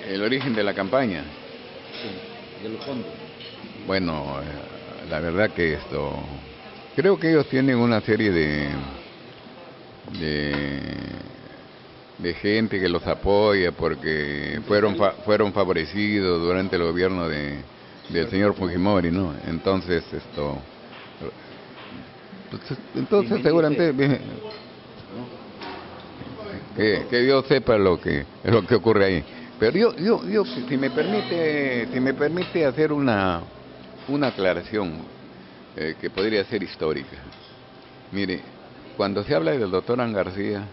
el origen de la campaña. Sí, de los fondos. Bueno, la verdad que creo que ellos tienen una serie de, de gente que los apoya porque fueron favorecidos durante el gobierno del señor Fujimori, ¿no? Entonces entonces seguramente que Dios sepa lo que ocurre ahí. Pero yo si me permite hacer una aclaración que podría ser histórica. Mire, cuando se habla del doctor Alan García,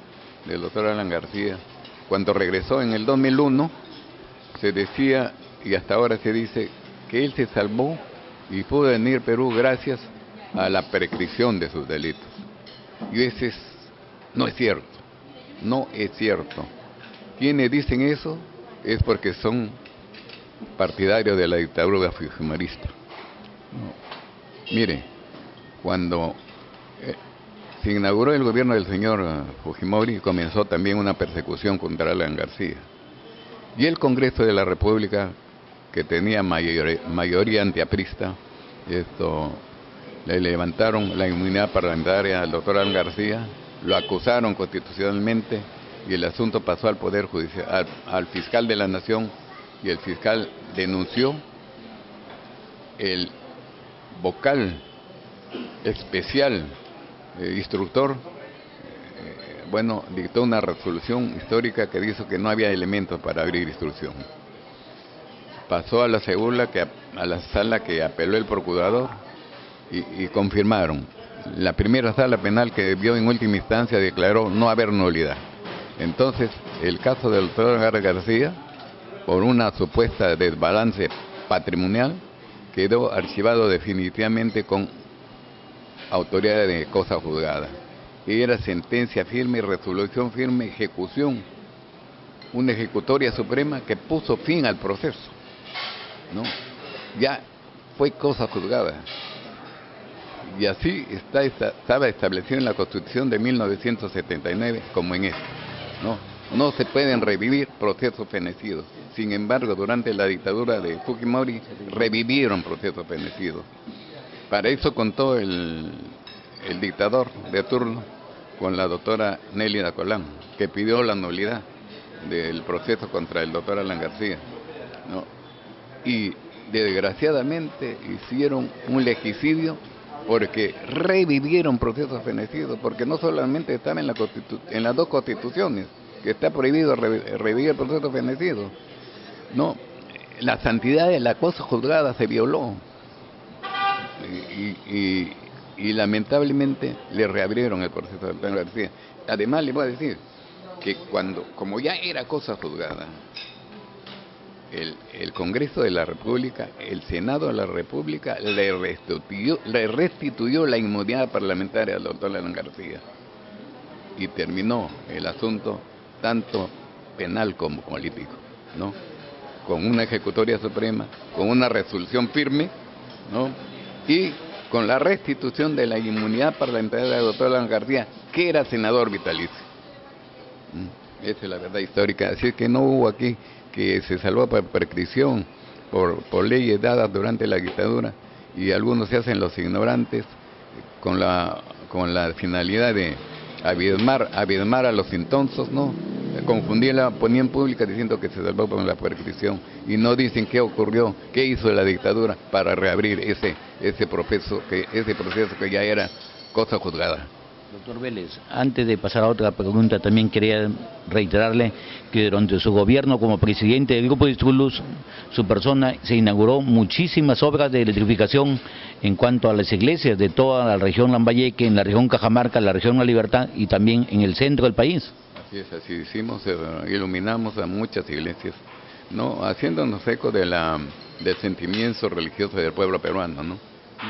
cuando regresó en el 2001, se decía, y hasta ahora se dice, que él se salvó y pudo venir a Perú gracias a la prescripción de sus delitos. Y no es cierto, no es cierto. Quienes dicen eso es porque son partidarios de la dictadura fujimorista. No. Mire, cuando se inauguró el gobierno del señor Fujimori, comenzó también una persecución contra Alan García. Y el Congreso de la República, que tenía mayoría antiaprista, le levantaron la inmunidad parlamentaria al doctor Alan García, lo acusaron constitucionalmente y el asunto pasó al Poder Judicial, al fiscal de la Nación, y el fiscal denunció. El vocal especial instructor, dictó una resolución histórica que dijo que no había elementos para abrir instrucción. Pasó a la sala que apeló el procurador y confirmaron. La primera sala penal que vio en última instancia declaró no haber nulidad. Entonces, el caso del doctor García, por una supuesta desbalance patrimonial, quedó archivado definitivamente con autoridad de cosa juzgada. Y era sentencia firme, resolución firme, ejecución, una ejecutoria suprema que puso fin al proceso, ¿no? Ya fue cosa juzgada. Y así estaba establecido en la Constitución de 1979 como en esta, ¿no? No se pueden revivir procesos fenecidos. Sin embargo, durante la dictadura de Fujimori revivieron procesos fenecidos. Para eso contó el dictador de turno con la doctora Nélida Colán, que pidió la nulidad del proceso contra el doctor Alan García, ¿no? Y desgraciadamente hicieron un legicidio porque revivieron procesos fenecidos, porque no solamente estaba en las dos constituciones, que está prohibido revivir procesos fenecidos, no, la santidad de la cosa juzgada se violó y lamentablemente le reabrieron el proceso de Alan García. Además le voy a decir que como ya era cosa juzgada, el Congreso de la República, el Senado de la República le restituyó la inmunidad parlamentaria al doctor Alan García y terminó el asunto tanto penal como político, ¿no? Con una ejecutoria suprema, con una resolución firme, ¿no? Y con la restitución de la inmunidad parlamentaria del doctor Alan García, que era senador vitalicio. Esa es la verdad histórica. Así es que no hubo aquí que se salvó por prescripción, por leyes dadas durante la dictadura, y algunos se hacen los ignorantes con la finalidad de abiedmar a los intonsos, ¿no? Confundir la opinión pública diciendo que se salvó por la prescripción y no dicen qué ocurrió, qué hizo la dictadura para reabrir ese proceso que ya era cosa juzgada. Doctor Vélez, antes de pasar a otra pregunta, también quería reiterarle que durante su gobierno como presidente del Grupo de Distroluz, su persona se inauguró muchísimas obras de electrificación en cuanto a las iglesias de toda la región Lambayeque, en la región Cajamarca, la región La Libertad y también en el centro del país. Así es, así hicimos, iluminamos a muchas iglesias, ¿no? Haciéndonos eco del sentimiento religioso del pueblo peruano, ¿no?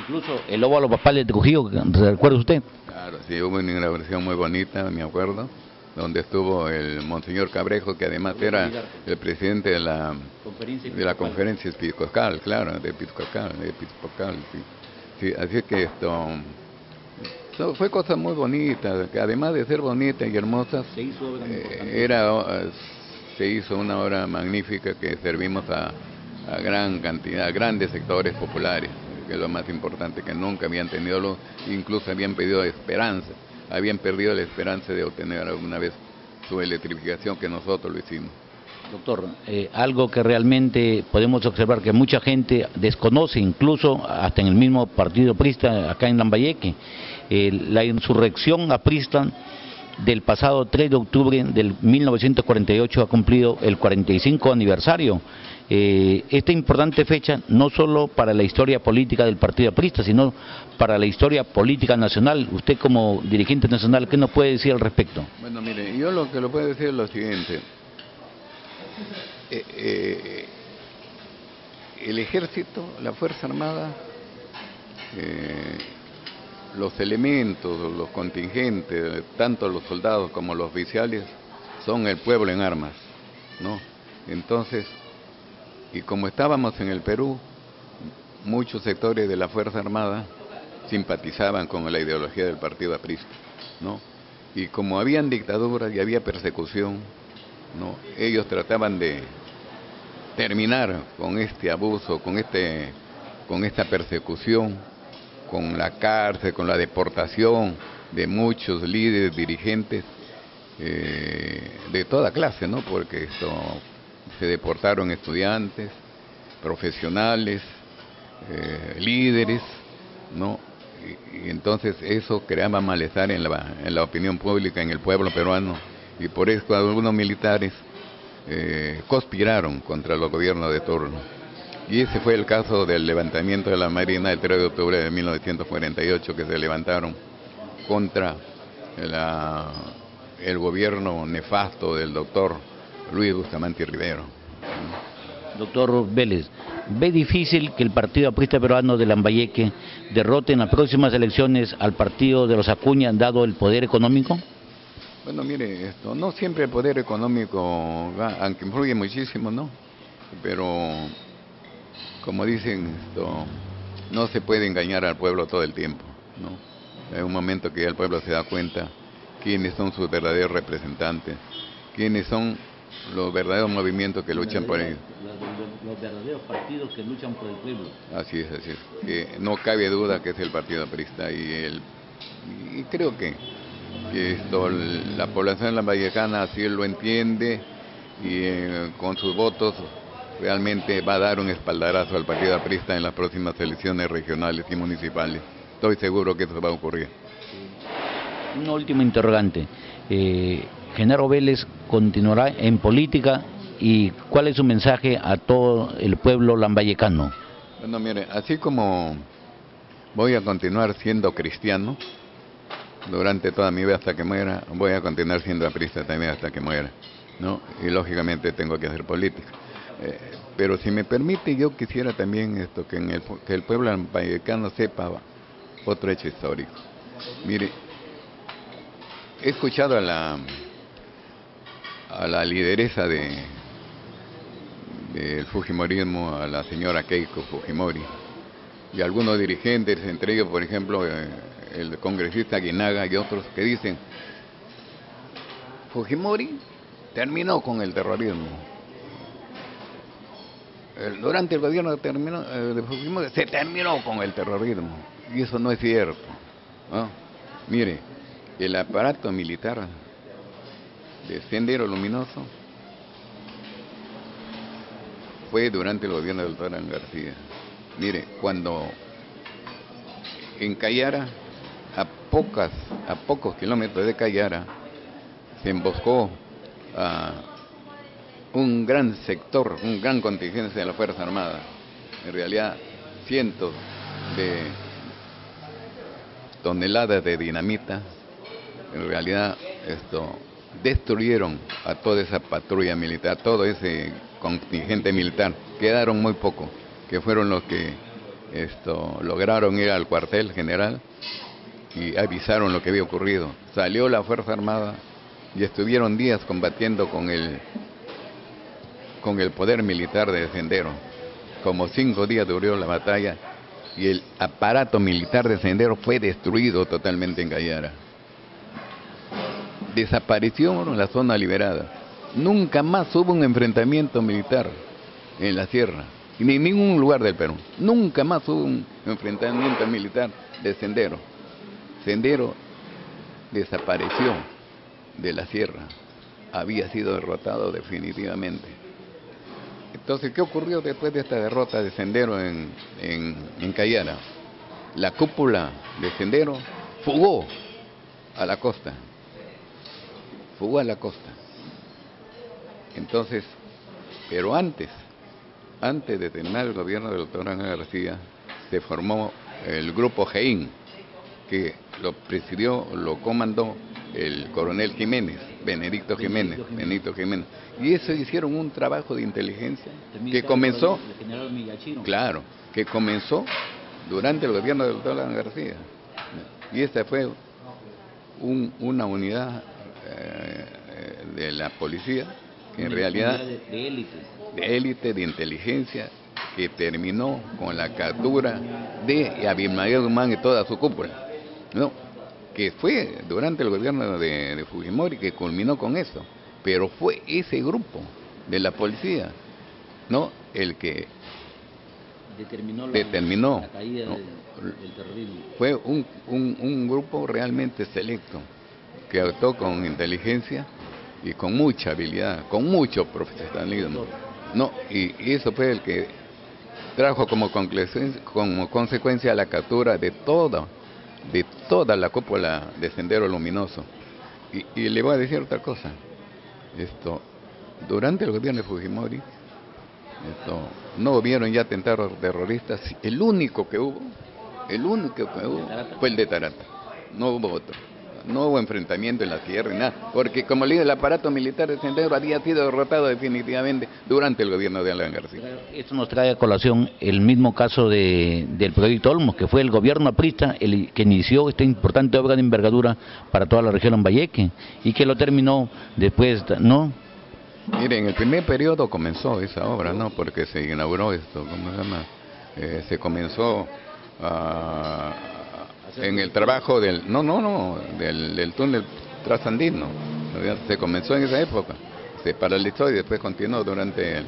Incluso el óvalo papal de Trujillo, ¿recuerda usted? Claro, sí, hubo una inauguración muy bonita, me acuerdo, donde estuvo el Monseñor Cabrejo, que además era el presidente de la conferencia episcopal, claro, de episcopal, sí. Sí, así que fue cosa muy bonita, que además de ser bonita y hermosa, se hizo una obra magnífica que servimos a gran cantidad, a grandes sectores populares, que es lo más importante, que nunca habían tenido luz, incluso habían perdido la esperanza de obtener alguna vez su electrificación, que nosotros lo hicimos. Doctor, algo que realmente podemos observar que mucha gente desconoce, incluso hasta en el mismo partido aprista acá en Lambayeque, la insurrección aprista del pasado 3 de octubre del 1948 ha cumplido el 45 aniversario. Esta importante fecha no solo para la historia política del partido aprista, sino para la historia política nacional. Usted como dirigente nacional, ¿qué nos puede decir al respecto? Bueno, mire, yo lo que lo puedo decir es lo siguiente. El ejército, la Fuerza Armada, los elementos, los contingentes, tanto los soldados como los oficiales, son el pueblo en armas, ¿no? Entonces, y como estábamos en el Perú, muchos sectores de la Fuerza Armada simpatizaban con la ideología del partido aprista, ¿no? Y como habían dictaduras y había persecución, ¿no? Ellos trataban de terminar con este abuso, con esta persecución, con la cárcel, con la deportación de muchos líderes, dirigentes de toda clase, ¿no? Porque se deportaron estudiantes, profesionales, líderes, ¿no? Y entonces eso creaba malestar en la opinión pública, en el pueblo peruano, y por eso algunos militares conspiraron contra los gobiernos de turno. Y ese fue el caso del levantamiento de la Marina el 3 de octubre de 1948, que se levantaron contra el gobierno nefasto del doctor Luis Bustamante Rivero. Doctor Vélez, ¿ve difícil que el partido aprista peruano de Lambayeque derrote en las próximas elecciones al partido de los Acuña, dado el poder económico? Bueno, mire, no siempre el poder económico, aunque influye muchísimo, ¿no? Pero, como dicen, no se puede engañar al pueblo todo el tiempo, ¿no? Hay un momento que ya el pueblo se da cuenta quiénes son sus verdaderos representantes, quiénes son los verdaderos movimientos que luchan por ellos. Los verdaderos partidos que luchan por el pueblo. Así es. Que no cabe duda que es el partido aprista, y creo que la población lambayecana así lo entiende, y con sus votos realmente va a dar un espaldarazo al partido aprista en las próximas elecciones regionales y municipales. Estoy seguro que eso va a ocurrir. Una última interrogante. Genaro Vélez continuará en política, y ¿cuál es su mensaje a todo el pueblo lambayecano? Bueno, mire, así como voy a continuar siendo cristiano durante toda mi vida hasta que muera, voy a continuar siendo aprista también hasta que muera, ¿no? Y lógicamente tengo que hacer política. Pero si me permite, yo quisiera también que el pueblo lambayecano sepa otro hecho histórico. Mire, he escuchado a la lideresa del Fujimorismo, a la señora Keiko Fujimori, y algunos dirigentes, entre ellos, por ejemplo, el congresista Aguinaga y otros, que dicen: Fujimori terminó con el terrorismo. Durante el gobierno de Fujimori se terminó con el terrorismo, y eso no es cierto, ¿no? Mire, el aparato militar de Sendero Luminoso fue durante el gobierno del doctor Alan García. Mire, cuando en Cayara, a pocos kilómetros de Cayara, se emboscó a un gran sector, un gran contingente de la Fuerza Armada. En realidad, cientos de toneladas de dinamita, en realidad destruyeron a toda esa patrulla militar, todo ese contingente militar. Quedaron muy pocos, que fueron los que lograron ir al cuartel general y avisaron lo que había ocurrido. Salió la Fuerza Armada y estuvieron días combatiendo con el poder militar de Sendero. Como 5 días duró la batalla, y el aparato militar de Sendero fue destruido totalmente en Cayara. Desapareció la zona liberada. Nunca más hubo un enfrentamiento militar en la sierra, ni en ningún lugar del Perú. Nunca más hubo un enfrentamiento militar de Sendero. Sendero desapareció de la sierra, había sido derrotado definitivamente. Entonces, ¿qué ocurrió después de esta derrota de Sendero en Cayara? La cúpula de Sendero fugó a la costa. Fugó a la costa. Entonces, pero antes de terminar el gobierno del doctor Ángel García, se formó el grupo GEIN, que lo presidió, lo comandó el coronel Jiménez, Benedicto Jiménez. Y eso hicieron un trabajo de inteligencia que comenzó, claro, que comenzó durante el gobierno del doctor Ángel García. Y esta fue una unidad de la policía, que en realidad de élite, de inteligencia, que terminó con la captura de Abimael Guzmán y toda su cúpula, ¿no? Que fue durante el gobierno de Fujimori que culminó con eso, pero fue ese grupo de la policía, ¿no?, el que determinó la caída, ¿no?, del terrorismo. Fue un grupo realmente selecto, que actuó con inteligencia y con mucha habilidad, con mucho profesionalismo, ¿no? Y eso fue el que trajo como consecuencia la captura de toda la cúpula de Sendero Luminoso. Y le voy a decir otra cosa. Durante el gobierno de Fujimori, no hubieron ya atentados terroristas. El único que hubo fue el de Tarata. No hubo otro. No hubo enfrentamiento en la sierra ni nada, porque como le digo, el aparato militar de Sendero había sido derrotado definitivamente durante el gobierno de Alan García. Esto nos trae a colación el mismo caso del proyecto Olmos, que fue el gobierno aprista el que inició esta importante obra de envergadura para toda la región Lambayeque y que lo terminó después, ¿no? Miren, en el primer periodo comenzó esa obra, ¿no? Porque se inauguró ¿cómo se llama? Se comenzó en el trabajo del túnel trasandino. Se comenzó en esa época, se paralizó y después continuó durante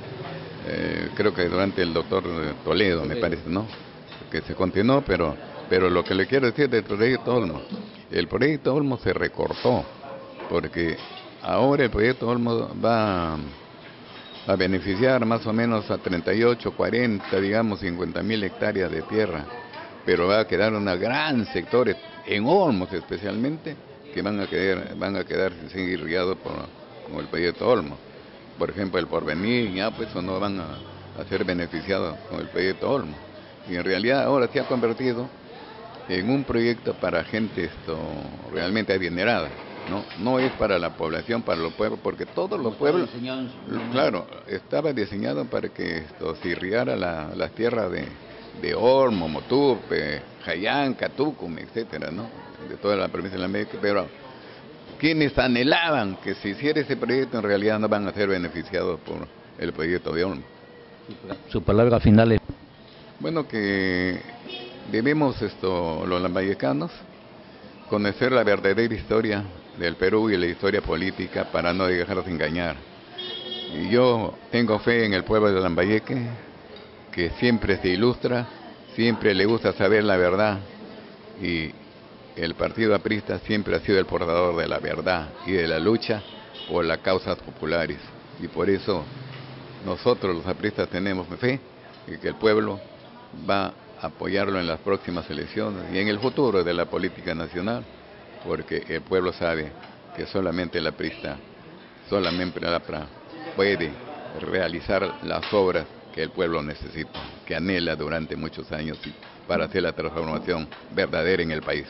creo que durante el doctor Toledo, me parece, ¿no? Que se continuó, pero lo que le quiero decir del proyecto Olmos, el proyecto Olmos se recortó, porque ahora el proyecto Olmos va a beneficiar más o menos a 38, 40, digamos 50.000 hectáreas de tierra, pero va a quedar un gran sector, en Olmos especialmente, que van a quedar sin irrigados con el proyecto Olmos. Por ejemplo, el Porvenir y pues no van a ser beneficiados con el proyecto Olmos. Y en realidad ahora se ha convertido en un proyecto para gente realmente adinerada. No es para la población, para los pueblos, porque todos los pueblos, claro, estaba diseñado para que se irrigara las tierras de Olmo, Motupe, Jayanca, Tucum, etcétera, ¿no? De toda la provincia de Lambayeque, pero quienes anhelaban que se hiciera ese proyecto en realidad no van a ser beneficiados por el proyecto de Olmo. Su palabra final es... Bueno, que debemos los lambayecanos conocer la verdadera historia del Perú y la historia política para no dejarnos engañar. Y yo tengo fe en el pueblo de Lambayeque, que siempre se ilustra, siempre le gusta saber la verdad, y el partido aprista siempre ha sido el portador de la verdad y de la lucha por las causas populares, y por eso nosotros los apristas tenemos fe y que el pueblo va a apoyarlo en las próximas elecciones y en el futuro de la política nacional, porque el pueblo sabe que solamente el aprista, solamente la APRA puede realizar las obras que el pueblo necesita, que anhela durante muchos años para hacer la transformación verdadera en el país.